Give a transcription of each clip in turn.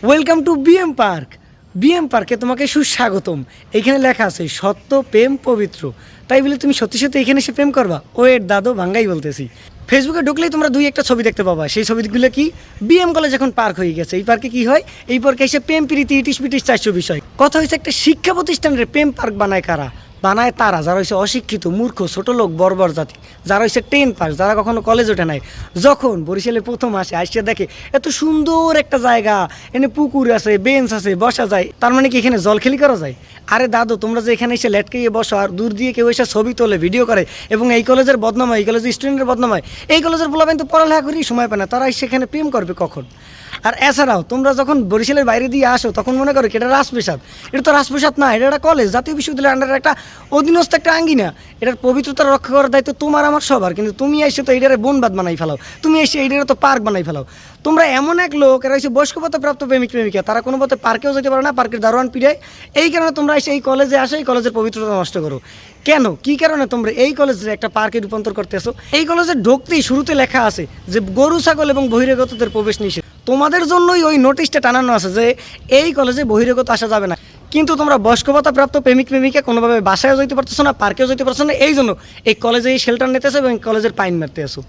Welcome to BM park. BM পার্কে তোমাকে সুস্বাগতম। এইখানে লেখা আছে সত্য প্রেম পবিত্র। তাই বলে তুমি সত্যি সত্যি এখানে এসে প্রেম করবা? ওয়েট দাদু, ভাঙ্গাই বলতেছি। ফেসবুকে ঢুকলেই তোমরা দুই একটা ছবি দেখতে পাবা। সেই ছবিগুলো কি? বিএম কলেজ এখন পার্ক হয়ে গেছে। এই পার্কে কি হয়? এই পার্কে এসে প্রেম প্রীতি ইটিস পিটিস 400 বিষয়। কথা হয়েছে একটা শিক্ষা প্রতিষ্ঠানের প্রেম পার্ক বানায় কারা? বানায় তারা যারা হচ্ছে অশিক্ষিত, মূর্খ, ছোট লোক, বর্বর জাতি, যারা হচ্ছে 10 পাস, যারা কখনো কলেজ ওঠে নাই। যখন বরিশালে প্রথম আসে দেখে এত সুন্দর একটা জায়গা, এখানে পুকুর আছে, বেঞ্চ আছে, বসা যায়, তার মানে কি এখানে জল খেলি করা যায়? আরে দাদু, তোমরা যে এখানে এসে লেটকাইয়ে বসো আর দূর দিয়ে কেউ এসে ছবি তোলে, ভিডিও করে এবং এই কলেজের বদনাম হয়, এই কলেজের স্টুডেন্টের বদনাম হয়। এই কলেজের পোলাপাইন তো পড়ালেখা করেই সময় পায় না, তারা সেখানে প্রেম করবে কখন? আর এছাড়াও তোমরা যখন বরিশালের বাইরে দিয়ে আসো তখন মনে করো কি এটা রাজপ্রাসাদ? এটা তো রাজপ্রাসাদ না, এটা একটা কলেজ, জাতীয় বিশ্ববিদ্যালয়ের আন্ডারে একটা অধীনস্থ একটা আঙ্গিনা। এটার পবিত্রতা রক্ষা করার দায়িত্ব তোমার আমার সবার, কিন্তু তুমি এসে তো এইটারে বনবাদ বানাই ফেলাও, তুমি এসে এইটারে তো পার্ক বানাই ফেলাও। তোমরা এমন এক লোক, এরা হচ্ছে বয়স্কতা প্রাপ্ত প্রেমিক প্রেমিকা, তারা কোনো মতে পার্কেও যেতে পারে না, পার্কের দারোয়ান পিড়ায়। এই কারণে তোমরা এসে এই কলেজে আসো, এই কলেজের পবিত্রতা নষ্ট করো। কেন, কি কারণে তোমরা এই কলেজে একটা পার্কে রূপান্তর করতেছো? এই কলেজে ঢুকতেই শুরুতে লেখা আছে যে গরু ছাগল এবং বহিরাগতদের প্রবেশ নিষেধ। তোমাদের জন্যই ওই নোটিশটা টানানো আছে যে এই কলেজে বহিরাগত আসা যাবে না। কিন্তু তোমরা বয়স্কতা প্রাপ্ত প্রেমিক প্রেমিকা কোনোভাবে বাসায়ও যেতে পারতেছো না, পার্কেও যেতে পারছো না। এই জন্য এই কলেজে এই শেল্টার নিতেছো এবং কলেজের পাইন মারতে আসো।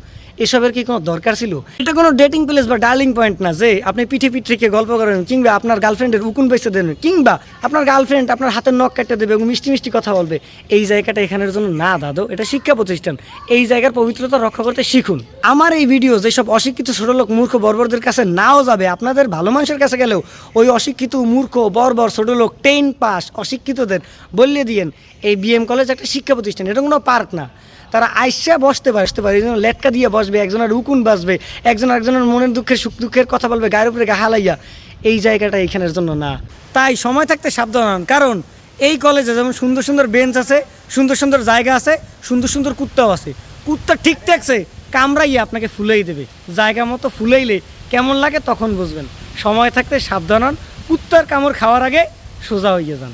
এসবের কি কোনো দরকার ছিল? এটা কোনো ডেটিং প্লেস বা ডার্লিং পয়েন্ট না যে আপনি পিঠে রেখে গল্প করেন, কিংবা আপনার গার্লফ্রেন্ডের উকুন বেঁচে দেবেন, কিংবা আপনার গার্লফ্রেন্ড আপনার হাতের নখ কেটে দেবে এবং মিষ্টি মিষ্টি কথা বলবে। এই জায়গাটা এখানের জন্য না দাদু, এটা শিক্ষা প্রতিষ্ঠান। এই জায়গার পবিত্রতা রক্ষা করতে শিখুন। আমার এই ভিডিও যেসব অশিক্ষিত ছোট লোক, মূর্খ, বর্বরদের কাছে নাও যাবে, আপনাদের ভালো মানুষের কাছে গেলেও ওই অশিক্ষিত, মূর্খ, বর্বর, ছোট লোক, 10 পাস অশিক্ষিতদের বললে দিয়েন এই বিএম কলেজ একটা শিক্ষা প্রতিষ্ঠান, এটা কোনো পার্ক না। তারা আইসা বসতে পারে, একজন লেটকা দিয়ে বসবে, একজনের উকুন বাসবে, একজন একজনের মনের দুঃখের সুখ দুঃখের কথা বলবে, গায়ের উপরে গা হালাইয়া। এই জায়গাটা এইখানের জন্য না। তাই সময় থাকতে সাবধান হন, কারণ এই কলেজে যেমন সুন্দর সুন্দর বেঞ্চ আছে, সুন্দর সুন্দর জায়গা আছে, সুন্দর সুন্দর কুত্তাও আছে। কুত্তা ঠিক থাকছে কামড়াইয়া আপনাকে ফুলেই দেবে। জায়গা মতো ফুলেইলে কেমন লাগে তখন বুঝবেন। সময় থাকতে সাবধান হন, কুত্তার কামড় খাওয়ার আগে সোজা হইয়া যান।